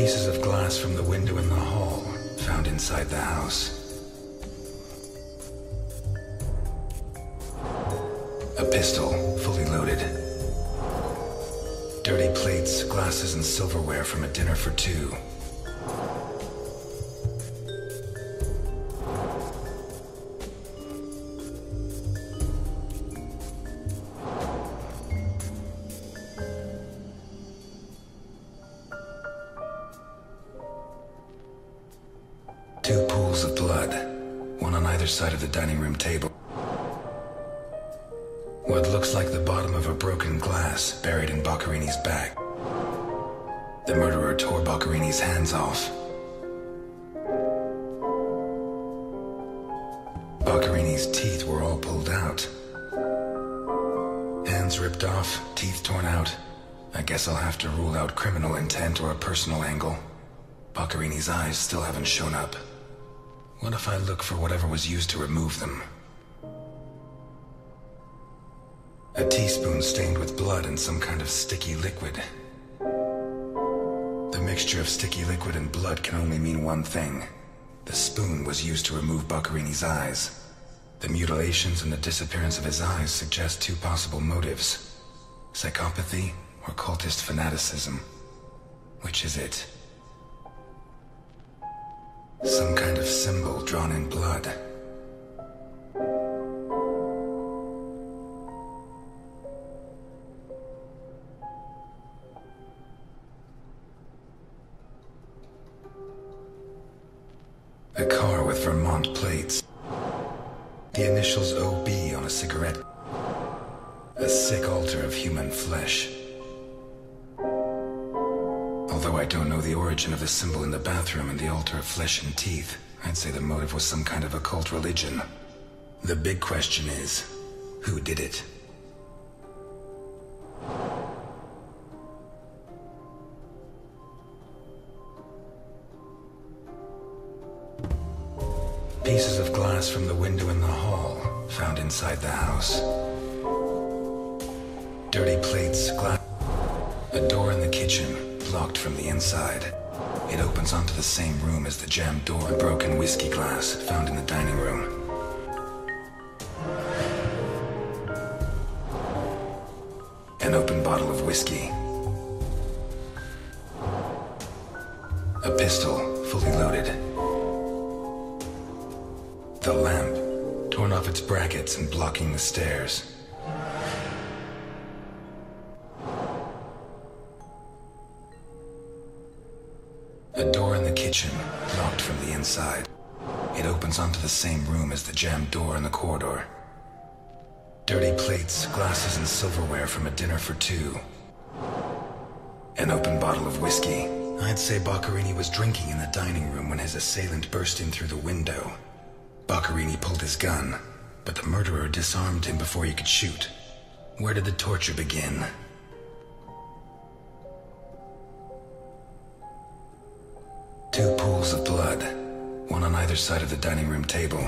Pieces of glass from the window in the hall found inside the house. A pistol, fully loaded. Dirty plates, glasses, and silverware from a dinner for two. Two pools of blood, one on either side of the dining room table. What looks like the bottom of a broken glass buried in Boccarini's back. The murderer tore Boccarini's hands off. Boccarini's teeth were all pulled out. Hands ripped off, teeth torn out. I guess I'll have to rule out criminal intent or a personal angle. Boccarini's eyes still haven't shown up. What if I look for whatever was used to remove them? A teaspoon stained with blood and some kind of sticky liquid. The mixture of sticky liquid and blood can only mean one thing. The spoon was used to remove Boccarini's eyes. The mutilations and the disappearance of his eyes suggest two possible motives: psychopathy or cultist fanaticism. Which is it? Some kind of symbol drawn in blood. A car with Vermont plates. The initials OB on a cigarette. A sick altar of human flesh. Although I don't know the origin of the symbol in the bathroom and the altar of flesh and teeth, I'd say the motive was some kind of occult religion. The big question is, who did it? Pieces of glass from the window in the hall found inside the house. Dirty plates, glass. A door in the kitchen, locked from the inside. It opens onto the same room as the jammed door. A broken whiskey glass found in the dining room. An open bottle of whiskey. A pistol, fully loaded. The lamp, torn off its brackets and blocking the stairs. A door in the kitchen, locked from the inside. It opens onto the same room as the jammed door in the corridor. Dirty plates, glasses, and silverware from a dinner for two. An open bottle of whiskey. I'd say Boccarini was drinking in the dining room when his assailant burst in through the window. Boccarini pulled his gun, but the murderer disarmed him before he could shoot. Where did the torture begin? Two pools of blood, one on either side of the dining room table.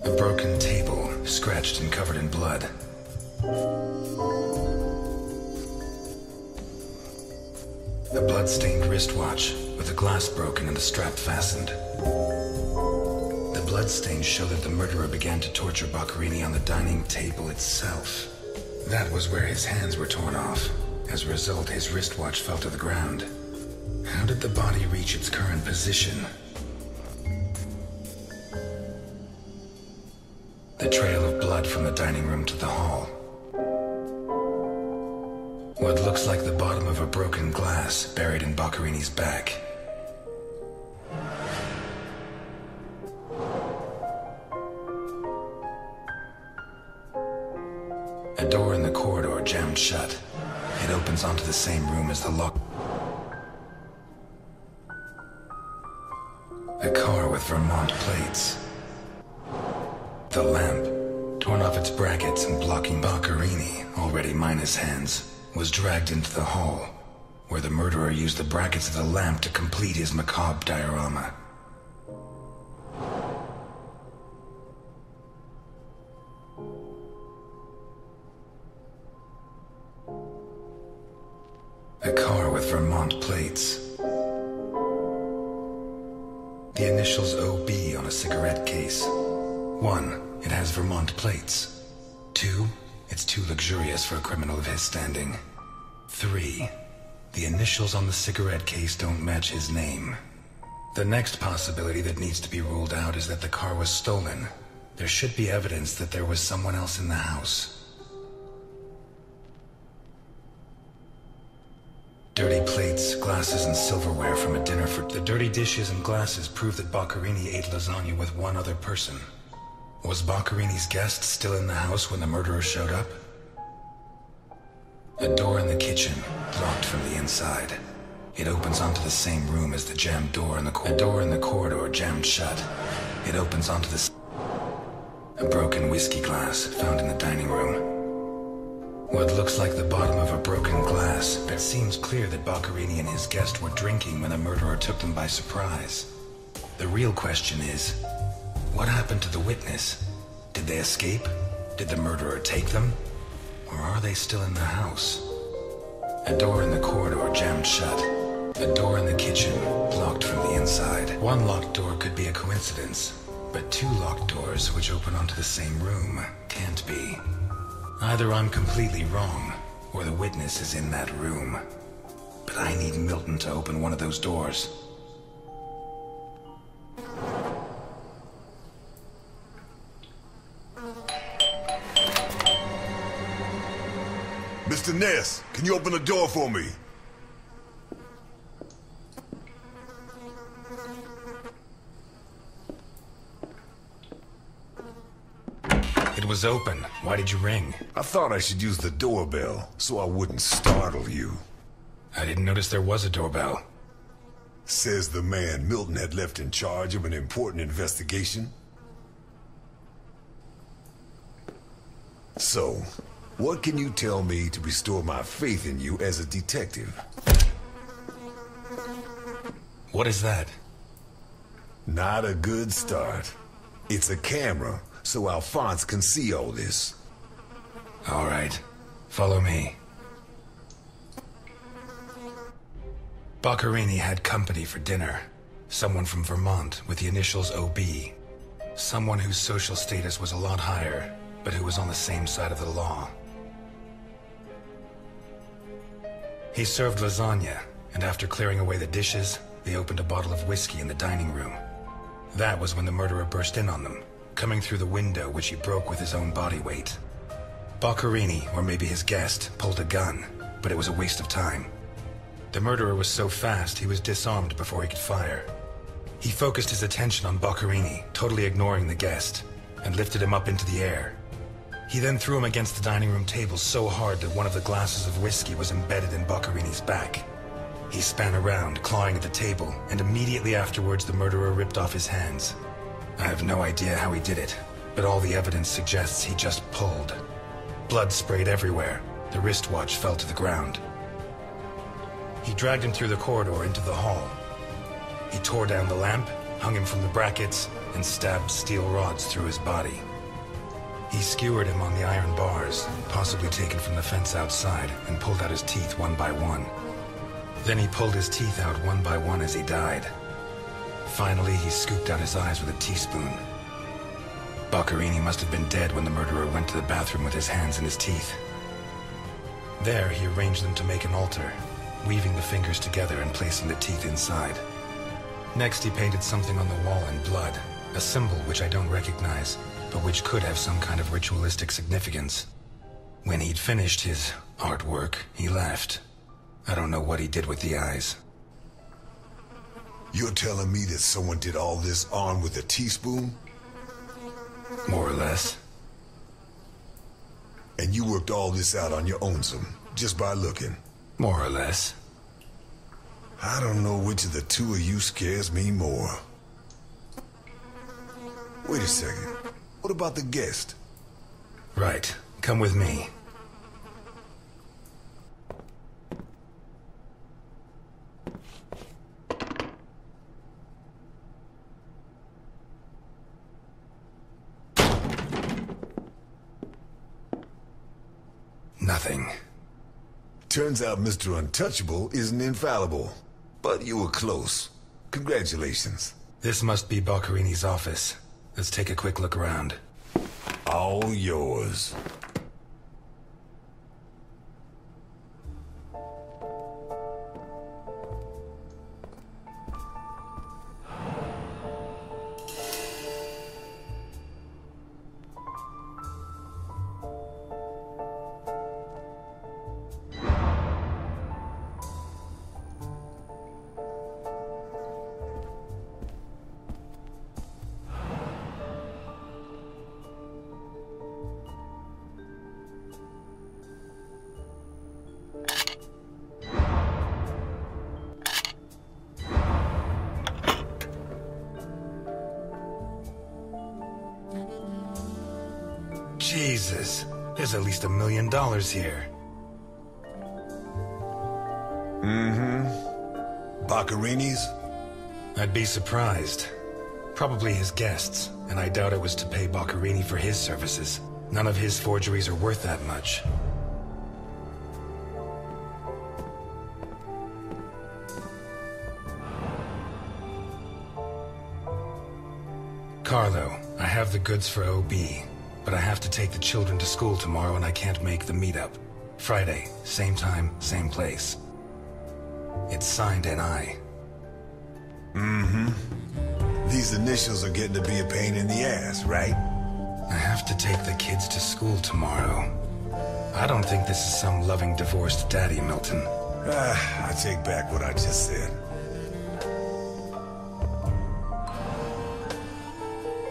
A broken table, scratched and covered in blood. A blood-stained wristwatch with the glass broken and the strap fastened. The bloodstains show that the murderer began to torture Boccarini on the dining table itself. That was where his hands were torn off. As a result, his wristwatch fell to the ground. How did the body reach its current position? The trail of blood from the dining room to the hall. What looks like the bottom of a broken glass buried in Boccarini's back. A door in the corridor jammed shut. It opens onto the same room as the lock. A car with Vermont plates. The lamp, torn off its brackets and blocking Boccarini, already minus hands, was dragged into the hall, where the murderer used the brackets of the lamp to complete his macabre diorama. A with Vermont plates. The initials OB on a cigarette case. 1, it has Vermont plates. 2, it's too luxurious for a criminal of his standing. 3, the initials on the cigarette case don't match his name. The next possibility that needs to be ruled out is that the car was stolen. There should be evidence that there was someone else in the house. Dirty plates, glasses, and silverware from a dinner for... The dirty dishes and glasses prove that Boccherini ate lasagna with one other person. Was Boccherini's guest still in the house when the murderer showed up? A door in the kitchen, locked from the inside. It opens onto the same room as the jammed door in the corridor. A door in the corridor jammed shut. It opens onto the... A broken whiskey glass found in the dining room. What looks like the bottom of a broken glass, but it seems clear that Boccherini and his guest were drinking when the murderer took them by surprise. The real question is, what happened to the witness? Did they escape? Did the murderer take them? Or are they still in the house? A door in the corridor jammed shut. A door in the kitchen, locked from the inside. One locked door could be a coincidence, but 2 locked doors which open onto the same room can't be. Either I'm completely wrong, or the witness is in that room. But I need Milton to open one of those doors. Mr. Ness, can you open the door for me? It was open. Why did you ring? I thought I should use the doorbell, so I wouldn't startle you. I didn't notice there was a doorbell. Says the man Milton had left in charge of an important investigation. So, what can you tell me to restore my faith in you as a detective? What is that? Not a good start. It's a camera, so Alphonse can see all this. All right. Follow me. Boccherini had company for dinner. Someone from Vermont with the initials OB. Someone whose social status was a lot higher, but who was on the same side of the law. He served lasagna, and after clearing away the dishes, they opened a bottle of whiskey in the dining room. That was when the murderer burst in on them, coming through the window which he broke with his own body weight. Boccherini, or maybe his guest, pulled a gun, but it was a waste of time. The murderer was so fast he was disarmed before he could fire. He focused his attention on Boccherini, totally ignoring the guest, and lifted him up into the air. He then threw him against the dining room table so hard that one of the glasses of whiskey was embedded in Boccherini's back. He span around, clawing at the table, and immediately afterwards the murderer ripped off his hands. I have no idea how he did it, but all the evidence suggests he just pulled. Blood sprayed everywhere. The wristwatch fell to the ground. He dragged him through the corridor into the hall. He tore down the lamp, hung him from the brackets, and stabbed steel rods through his body. He skewered him on the iron bars, possibly taken from the fence outside, and pulled out his teeth one by one. Then he pulled his teeth out one by one as he died. Finally, he scooped out his eyes with a teaspoon. Boccherini must have been dead when the murderer went to the bathroom with his hands in his teeth. There, he arranged them to make an altar, weaving the fingers together and placing the teeth inside. Next, he painted something on the wall in blood, a symbol which I don't recognize, but which could have some kind of ritualistic significance. When he'd finished his artwork, he left. I don't know what he did with the eyes. You're telling me that someone did all this armed with a teaspoon? More or less. And you worked all this out on your own-some, just by looking? More or less. I don't know which of the two of you scares me more. Wait a second. What about the guest? Right. Come with me. Nothing. Turns out Mr. Untouchable isn't infallible. But you were close. Congratulations. This must be Boccarini's office. Let's take a quick look around. All yours. Jesus, there's at least $1 million here. Boccarini's? I'd be surprised. Probably his guests, and I doubt it was to pay Boccarini for his services. None of his forgeries are worth that much. Carlo, I have the goods for OB, but I have to take the children to school tomorrow and I can't make the meetup. Friday, same time, same place. It's signed NI. These initials are getting to be a pain in the ass, right? I have to take the kids to school tomorrow. I don't think this is some loving divorced daddy, Milton. I take back what I just said.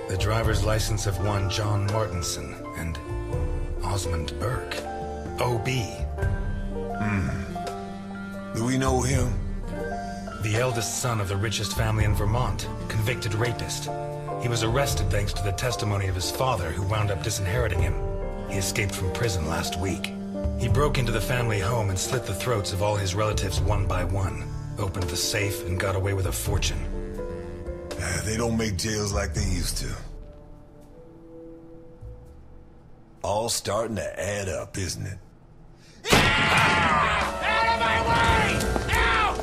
The driver's license of one John Martinson and Osmond Burke. OB. Do we know him? The eldest son of the richest family in Vermont, convicted rapist. He was arrested thanks to the testimony of his father, who wound up disinheriting him. He escaped from prison last week. He broke into the family home and slit the throats of all his relatives one by one, opened the safe, and got away with a fortune. They don't make jails like they used to. All starting to add up, isn't it? Out of my way! Ow!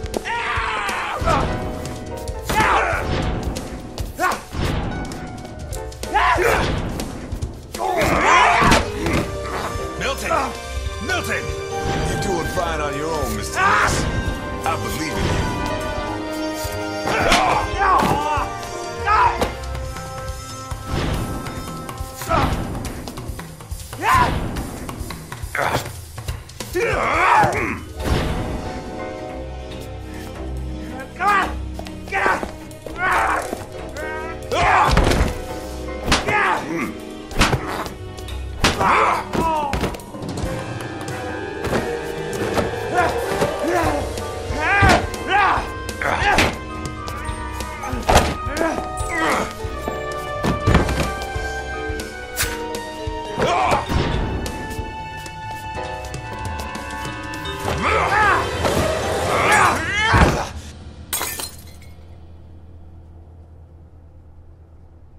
Milton! Milton! You're doing fine on your own, Mr. Ness. I believe in you. Come on! Get out!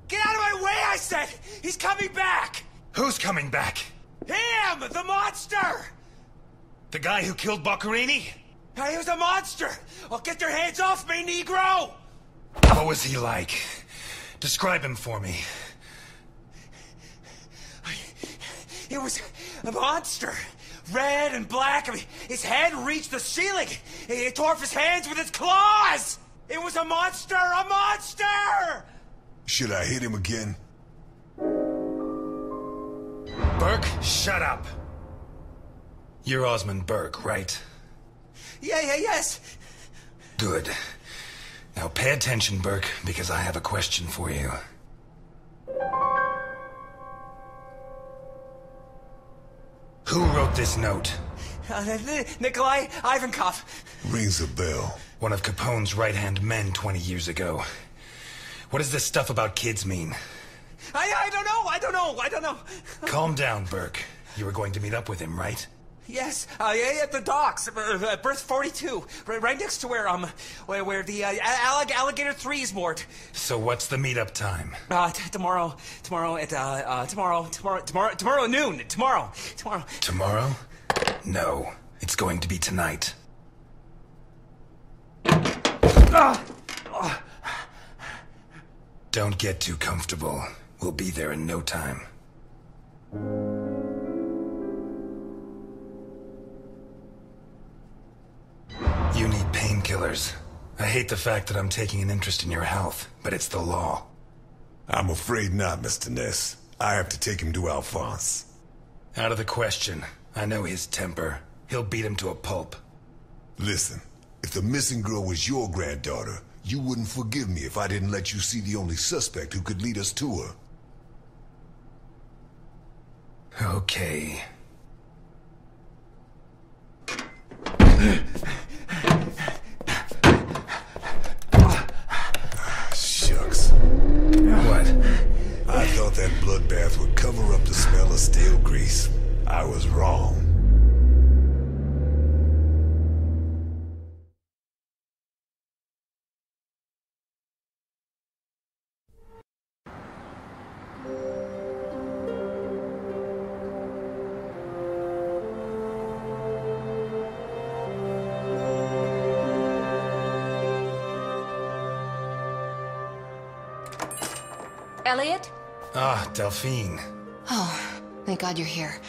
Get out of my way, I said! He's coming back! Who's coming back? Him! The monster! The guy who killed Boccarini? He was a monster! Well, get your hands off me, Negro! What was he like? Describe him for me. It was a monster. Red and black. I mean, his head reached the ceiling. He tore off his hands with his claws! It was a monster! A monster! Should I hit him again? Burke, shut up. You're Osmond Burke, right? Yes. Good. Now pay attention, Burke, because I have a question for you. Who wrote this note? Nikolai Ivankov. Rings a bell. One of Capone's right-hand men 20 years ago. What does this stuff about kids mean? I don't know. Calm down, Burke. You were going to meet up with him, right? Yes, at the docks, berth 42, right next to where the alligator 3 is moored. So what's the meetup time? Tomorrow at noon. Tomorrow. Tomorrow? No. It's going to be tonight. Don't get too comfortable. We'll be there in no time. You need painkillers. I hate the fact that I'm taking an interest in your health, but it's the law. I'm afraid not, Mr. Ness. I have to take him to Alphonse. Out of the question. I know his temper. He'll beat him to a pulp. Listen, if the missing girl was your granddaughter, you wouldn't forgive me if I didn't let you see the only suspect who could lead us to her. Okay. Shucks. What? I thought that bloodbath would cover up the smell of stale grease. I was wrong. Eliot? Ah, Delphine. Oh, thank God you're here.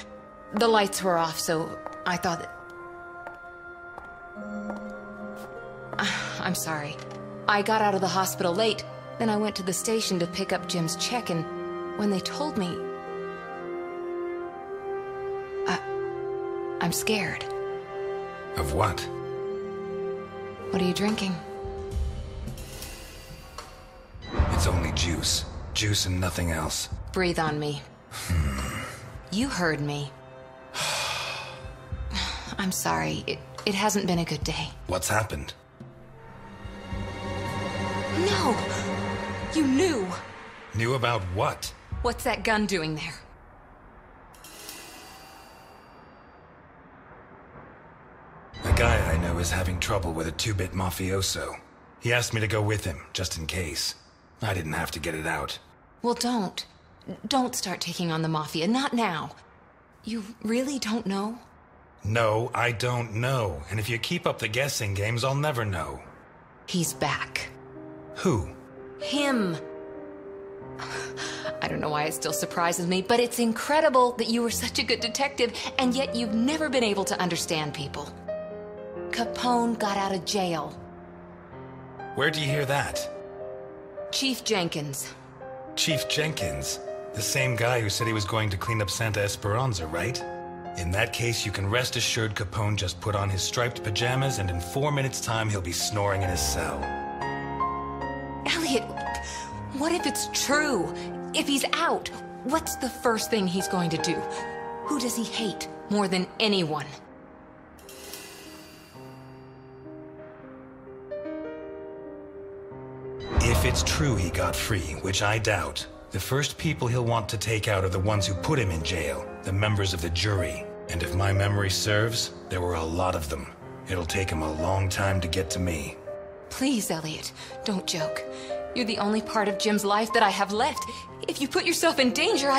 The lights were off, so I thought that... I'm sorry. I got out of the hospital late, then I went to the station to pick up Jim's check, and when they told me... I'm scared. Of what? What are you drinking? It's only juice. Juice and nothing else. Breathe on me. You heard me. I'm sorry. It hasn't been a good day. What's happened? No! You knew! Knew about what? What's that gun doing there? A guy I know is having trouble with a two-bit mafioso. He asked me to go with him, just in case. I didn't have to get it out. Well, don't. Don't start taking on the Mafia. Not now. You really don't know? No, I don't know. And if you keep up the guessing games, I'll never know. He's back. Who? Him. I don't know why it still surprises me, but it's incredible that you were such a good detective, and yet you've never been able to understand people. Capone got out of jail. Where'd you hear that? Chief Jenkins. Chief Jenkins? The same guy who said he was going to clean up Santa Esperanza, right? In that case, you can rest assured Capone just put on his striped pajamas, and in 4 minutes' time, he'll be snoring in his cell. Eliot, what if it's true? If he's out, what's the first thing he's going to do? Who does he hate more than anyone? If it's true he got free, which I doubt, the first people he'll want to take out are the ones who put him in jail, the members of the jury. And if my memory serves, there were a lot of them. It'll take him a long time to get to me. Please, Eliot, don't joke. You're the only part of Jim's life that I have left. If you put yourself in danger,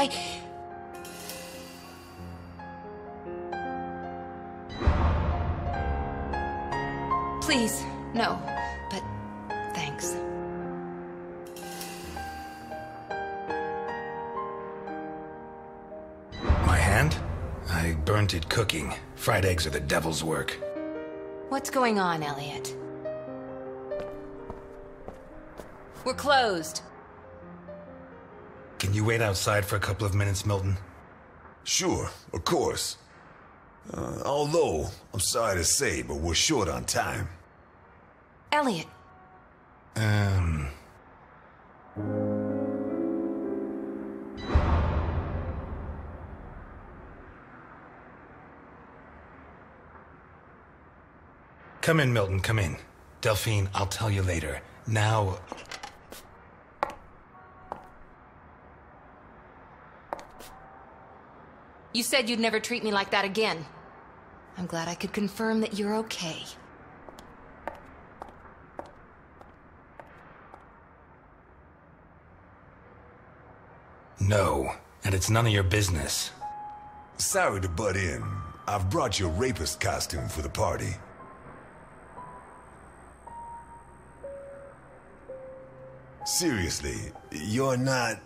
Please, no, but thanks. My hand? I burnt it cooking. Fried eggs are the devil's work. What's going on, Eliot? We're closed. Can you wait outside for a couple of minutes, Milton? Sure, of course. Although, I'm sorry to say, but we're short on time. Eliot. Come in, Milton, come in. Delphine, I'll tell you later. Now... You said you'd never treat me like that again. I'm glad I could confirm that you're okay. No, and it's none of your business. Sorry to butt in. I've brought your rapist costume for the party. Seriously, you're not...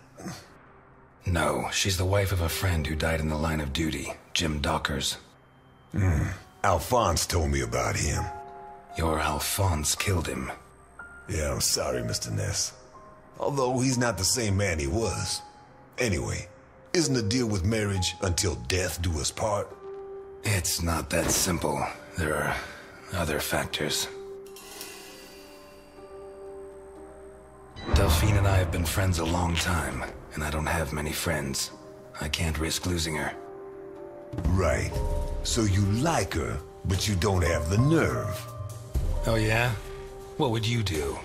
No, she's the wife of a friend who died in the line of duty, Jim Dockers. Alphonse told me about him. Your Alphonse killed him. Yeah, I'm sorry, Mr. Ness. Although he's not the same man he was. Anyway, isn't the deal with marriage until death do us part? It's not that simple. There are other factors. Delphine and I have been friends a long time, and I don't have many friends. I can't risk losing her. Right. So you like her, but you don't have the nerve. Oh yeah? What would you do?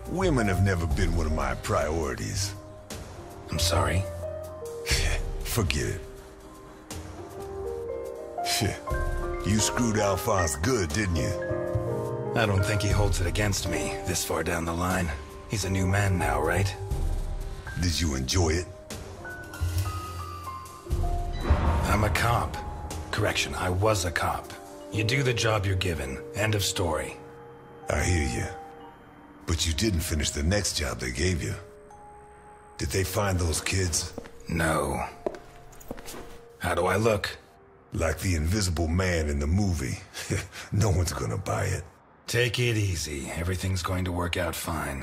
Women have never been one of my priorities. I'm sorry. Forget it. You screwed Alphonse good, didn't you? I don't think he holds it against me this far down the line. He's a new man now, right? Did you enjoy it? I'm a cop. Correction, I was a cop. You do the job you're given. End of story. I hear you. But you didn't finish the next job they gave you. Did they find those kids? No. How do I look? Like the invisible man in the movie. No one's gonna buy it. Take it easy. Everything's going to work out fine.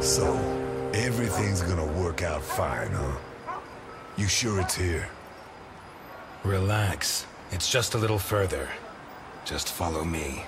So, everything's gonna work out fine, huh? You sure it's here? Relax. It's just a little further. Just follow me.